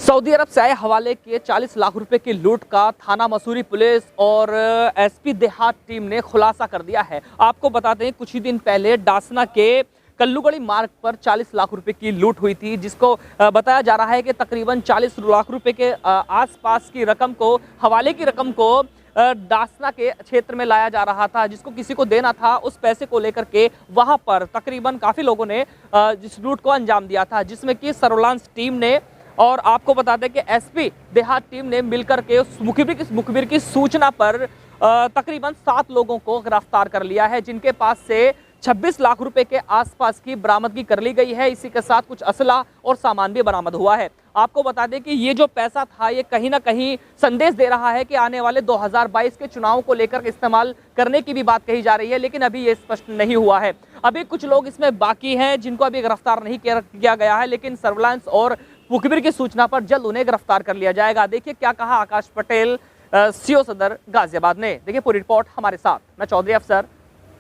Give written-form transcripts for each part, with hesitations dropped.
Saudi अरब से आए हवाले के 40 लाख रुपए की लूट का थाना मसूरी पुलिस और एसपी देहात टीम ने खुलासा कर दिया है। आपको बताते हैं कुछ ही दिन पहले डासना के कल्लूगढ़ी मार्ग पर 40 लाख रुपए की लूट हुई थी, जिसको बताया जा रहा है कि तकरीबन 40 लाख रुपए के आसपास की रकम को, हवाले की रकम को डासना के क्षेत्र में लाया जा रहा था, जिसको किसी को देना था। उस पैसे को लेकर के वहां पर तकरीबन काफी लोगों ने जिस लूट को अंजाम दिया था, जिसमें कि सर्विलांस टीम ने और आपको बता दें कि एसपी देहात टीम ने मिलकर के उस मुखबिर की सूचना पर तकरीबन 7 लोगों को गिरफ्तार कर लिया है, जिनके पास से 26 लाख रुपए के आसपास की बरामदगी कर ली गई है। इसी के साथ कुछ असला और सामान भी बरामद हुआ है। आपको बता दें कि ये जो पैसा था, ये कहीं ना कहीं संदेश दे रहा है कि आने वाले 2022 के चुनाव को लेकर इस्तेमाल करने की भी बात कही जा रही है, लेकिन अभी ये स्पष्ट नहीं हुआ है। अभी कुछ लोग इसमें बाकी हैं जिनको अभी गिरफ्तार नहीं किया गया है, लेकिन सर्विलांस और मुखबिर की सूचना पर जल्द उन्हें गिरफ्तार कर लिया जाएगा। देखिए क्या कहा आकाश पटेल, सीओ सदर गाजियाबाद ने। देखिए पूरी रिपोर्ट हमारे साथ, मैं चौधरी अफसर,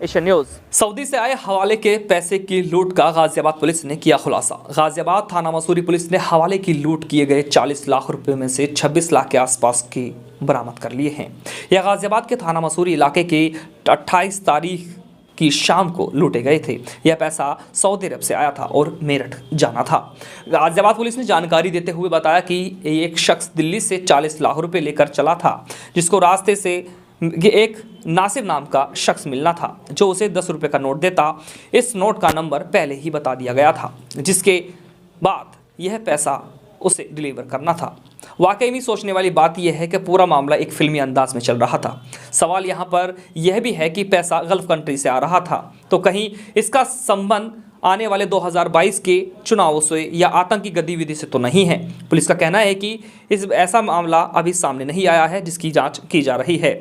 एशियन न्यूज। सऊदी से आए हवाले के पैसे की लूट का गाजियाबाद पुलिस ने किया खुलासा। गाजियाबाद थाना मसूरी पुलिस ने हवाले की लूट किए गए 40 लाख रुपए में से 26 लाख के आसपास की बरामद कर लिए हैं। यह गाजियाबाद के थाना मसूरी इलाके की 28 तारीख की शाम को लूटे गए थे। यह पैसा सऊदी अरब से आया था और मेरठ जाना था। गाजियाबाद पुलिस ने जानकारी देते हुए बताया कि एक शख्स दिल्ली से 40 लाख रुपए लेकर चला था, जिसको रास्ते से एक नासिर नाम का शख्स मिलना था, जो उसे 10 रुपए का नोट देता। इस नोट का नंबर पहले ही बता दिया गया था, जिसके बाद यह पैसा उसे डिलीवर करना था। वाकई में सोचने वाली बात यह है कि पूरा मामला एक फिल्मी अंदाज में चल रहा था। सवाल यहाँ पर यह भी है कि पैसा गल्फ कंट्री से आ रहा था, तो कहीं इसका संबंध आने वाले 2022 के चुनावों से या आतंकी गतिविधि से तो नहीं है। पुलिस का कहना है कि ऐसा मामला अभी सामने नहीं आया है, जिसकी जांच की जा रही है।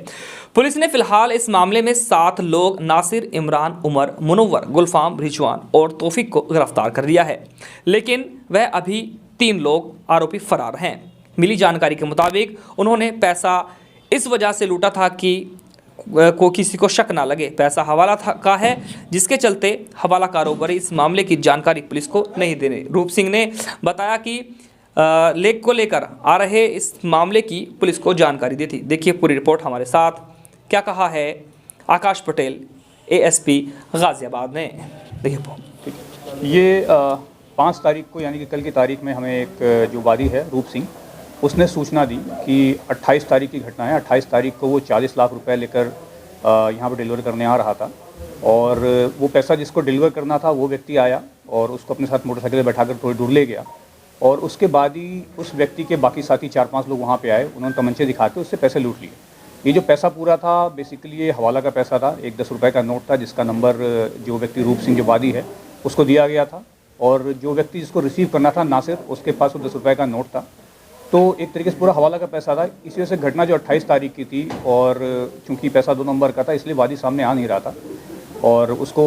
पुलिस ने फिलहाल इस मामले में 7 लोग नासिर, इमरान, उमर, मुनव्वर, गुलफाम, रिजवान और तौफीक को गिरफ्तार कर लिया है, लेकिन वह अभी 3 लोग आरोपी फरार हैं। मिली जानकारी के मुताबिक उन्होंने पैसा इस वजह से लूटा था कि किसी को शक ना लगे। पैसा हवाला का है, जिसके चलते हवाला कारोबारी इस मामले की जानकारी पुलिस को नहीं दे रहे। रूप सिंह ने बताया कि लेक को लेकर आ रहे इस मामले की पुलिस को जानकारी दी थी। देखिए पूरी रिपोर्ट हमारे साथ, क्या कहा है आकाश पटेल, एएसपी गाजियाबाद ने। देखिए ये 5 तारीख को यानी कि कल की तारीख में हमें एक जो वादी है रूप सिंह, उसने सूचना दी कि 28 तारीख की घटना है। 28 तारीख को वो 40 लाख रुपए लेकर यहाँ पर डिलीवर करने आ रहा था, और वो पैसा जिसको डिलीवर करना था वो व्यक्ति आया और उसको अपने साथ मोटरसाइकिल पर बैठाकर थोड़ी दूर ले गया, और उसके बाद ही उस व्यक्ति के बाकी साथी 4-5 लोग वहाँ पे आए। उन्होंने तमंचे दिखा के उससे पैसे लूट लिए। ये जो पैसा पूरा था बेसिकली ये हवाला का पैसा था। एक 10 रुपये का नोट था, जिसका नंबर जो व्यक्ति रूप सिंह जो वादी है उसको दिया गया था, और जो व्यक्ति जिसको रिसीव करना था नासिर, उसके पास वो 10 रुपये का नोट था। तो एक तरीके से पूरा हवाला का पैसा था। इसी वजह से घटना जो 28 तारीख की थी, और चूंकि पैसा 2 नंबर का था इसलिए वादी सामने आ नहीं रहा था, और उसको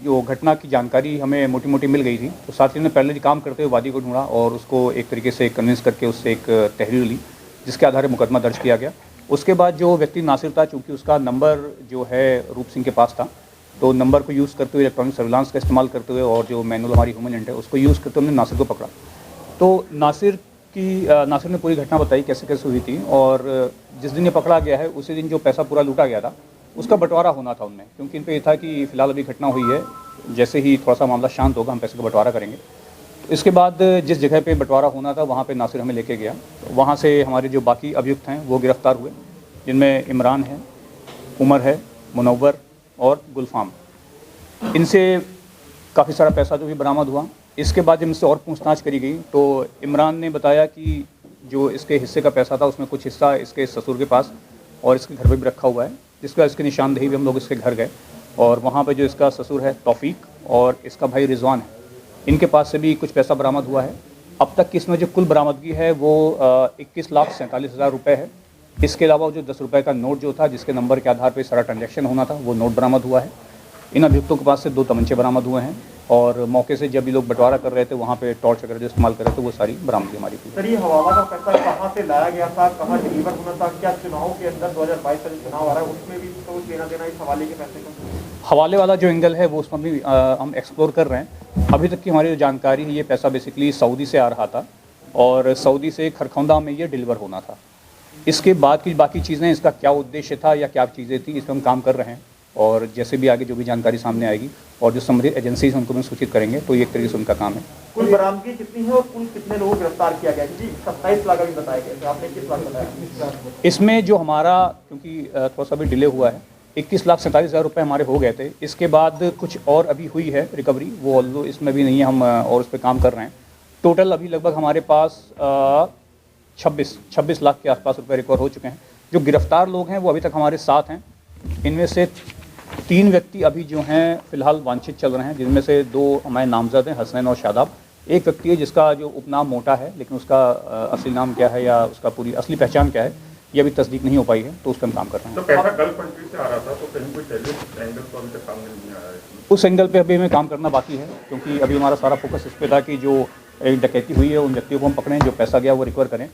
जो घटना की जानकारी हमें मोटी मोटी मिल गई थी, तो साथी ने पहले काम करते हुए वादी को ढूंढा और उसको एक तरीके से कन्विंस करके उससे एक तहरीर ली, जिसके आधार पर मुकदमा दर्ज किया गया। उसके बाद जो व्यक्ति नासिर था, चूँकि उसका नंबर जो है रूप सिंह के पास था, तो नंबर को यूज़ करते हुए, इलेक्ट्रॉनिक सर्विलांस का इस्तेमाल करते हुए और जो मैनुअल हमारी ह्यूमन एजेंट है उसको यूज़ करते हुए हमने नासिर को पकड़ा। तो नासिर ने पूरी घटना बताई कैसे कैसे हुई थी, और जिस दिन ये पकड़ा गया है उसी दिन जो पैसा पूरा लूटा गया था उसका बंटवारा होना था उनमें, क्योंकि इन पर यह था कि फ़िलहाल अभी घटना हुई है, जैसे ही थोड़ा सा मामला शांत होगा हम पैसे का बंटवारा करेंगे। इसके बाद जिस जगह पे बंटवारा होना था वहाँ पे नासिर हमें लेके गया। वहाँ से हमारे जो बाकी अभियुक्त हैं वो गिरफ्तार हुए, जिनमें इमरान है, उमर है, मुनव्वर और गुलफाम। इनसे काफ़ी सारा पैसा जो भी बरामद हुआ। इसके बाद जब इनसे और पूछताछ करी गई तो इमरान ने बताया कि जो इसके हिस्से का पैसा था उसमें कुछ हिस्सा इसके ससुर के पास और इसके घर पे भी रखा हुआ है, जिसके बाद इसकी निशानदेही भी हम लोग इसके घर गए, और वहाँ पे जो इसका ससुर है तौफीक और इसका भाई रिजवान है, इनके पास से भी कुछ पैसा बरामद हुआ है। अब तक की इसमें जो कुल बरामदगी है वो 21,47,000 रुपये है। इसके अलावा जो 10 रुपये का नोट जो था, जिसके नंबर के आधार पर सारा ट्रांजैक्शन होना था, वो नोट बरामद हुआ है। इन अभियुक्तों के पास से 2 तमंचे बरामद हुए हैं, और मौके से जब भी लोग बंटवारा कर रहे थे वहाँ पे टॉर्च वगैरह जो इस्तेमाल कर रहे थे वो सारी बरामदगी हमारी थी। सर, ये हवाला का पैसा कहाँ से लाया गया था, कहाँ डिलीवर होना था, क्या चुनाव के अंदर 2022 का जो चुनाव आ रहा है उसमें भी तो लेना देना इस हवाले के पैसे का? हवाले वाला जो एंगल है वो उसमें भी हम एक्सप्लोर कर रहे हैं। अभी तक की हमारी जो जानकारी है, ये पैसा बेसिकली सऊदी से आ रहा था, और सऊदी से खरखौंदा में ये डिलीवर होना था। इसके बाद की बाकी चीज़ें, इसका क्या उद्देश्य था या क्या चीज़ें थी, इस पर हम काम कर रहे हैं और जैसे भी आगे जो भी जानकारी सामने आएगी और जो संबंधित एजेंसीज हैं उनको भी सूचित करेंगे, तो ये एक तरीके से उनका काम है। कुल बरामदगी कितनी है और कुल कितने लोगों को गिरफ्तार किया गया? क्योंकि 27 लाख अभी बताया गया, तो आपने किस लाख बताया? इसमें जो हमारा, क्योंकि थोड़ा सा भी डिले हुआ है, 21,47,000 रुपये हमारे हो गए थे। इसके बाद कुछ और अभी हुई है रिकवरी, वो ऑल्दो इसमें भी नहीं है, हम और उस पर काम कर रहे हैं। टोटल अभी लगभग हमारे पास 26 लाख के आसपास रुपये रिकवर हो चुके हैं। जो गिरफ्तार लोग हैं वो अभी तक हमारे साथ हैं। इनमें से 3 व्यक्ति अभी जो हैं फ़िलहाल वांछित चल रहे हैं, जिनमें से 2 हमारे नामजद हैं, हसनैन और शादाब। एक व्यक्ति है जिसका जो उपनाम मोटा है, लेकिन उसका असली नाम क्या है या उसका पूरी असली पहचान क्या है, ये अभी तस्दीक नहीं हो पाई है, तो उस पर हम काम कर रहे हैं। तो पैसा गल्फ कंट्री से आ रहा था, तो कहीं कोई टेररिस्ट एंगल तो अभी तक सामने नहीं आया है? उस एंगल पे अभी हमें काम करना बाकी है, क्योंकि अभी हमारा सारा फोकस इस पे था कि जो एक डकैती हुई है उन व्यक्तियों को हम पकड़ें, जो पैसा गया वो रिकवर करें।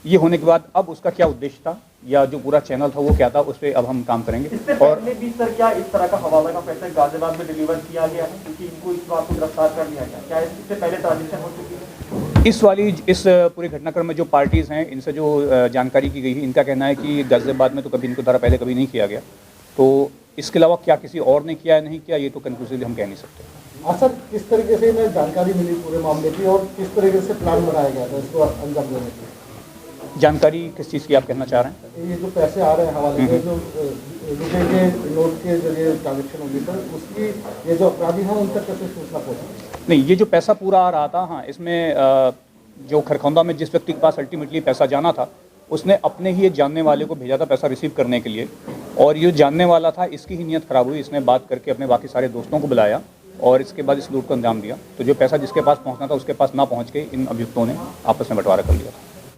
ये होने के बाद अब उसका क्या उद्देश्य था या जो पूरा चैनल था वो क्या था, उस पर अब हम काम करेंगे। इससे और पहले भी सर क्या इस तरह का हवाला का पैसा गाजियाबाद में डिलीवर किया गया है, क्योंकि इनको इस बात को गिरफ्तार कर लिया गया? क्या इससे पहले ट्रांजेक्शन हो चुकी है? इस पूरे घटनाक्रम में जो पार्टीज़ हैं, इनसे जो जानकारी की गई है, इनका कहना है कि गाजियाबाद में तो कभी इनको द्वारा पहले कभी नहीं किया गया। तो इसके अलावा क्या किसी और ने किया या नहीं किया, ये तो कंक्लूसिवली हम कह नहीं सकते। हाँ सर, किस तरीके से इन्हें जानकारी मिली पूरे मामले की और किस तरीके से प्लान बनाया गया था इसको अंजाम देने की? जानकारी किस चीज़ की आप कहना चाह रहे हैं? ये जो पैसे आ रहे हैं हवाले से, जो रुपए के नोट के जरिए ट्रांजेक्शन होगी सर, उसकी ये जो अपराधी हैं उन तक कैसे सूचना पहुँची? नहीं, ये जो पैसा पूरा आ रहा था, हाँ, इसमें जो खरखौंदा में जिस व्यक्ति के पास अल्टीमेटली पैसा जाना था, उसने अपने ही एक जानने वाले को भेजा था पैसा रिसीव करने के लिए, और ये जानने वाला था, इसकी ही नीयत ख़राब हुई। इसने बात करके अपने बाकी सारे दोस्तों को बुलाया और इसके बाद इस लूट को अंजाम दिया। तो जो पैसा जिसके पास पहुंचना था उसके पास ना पहुंच के इन अभियुक्तों ने आपस में बंटवारा कर लिया था।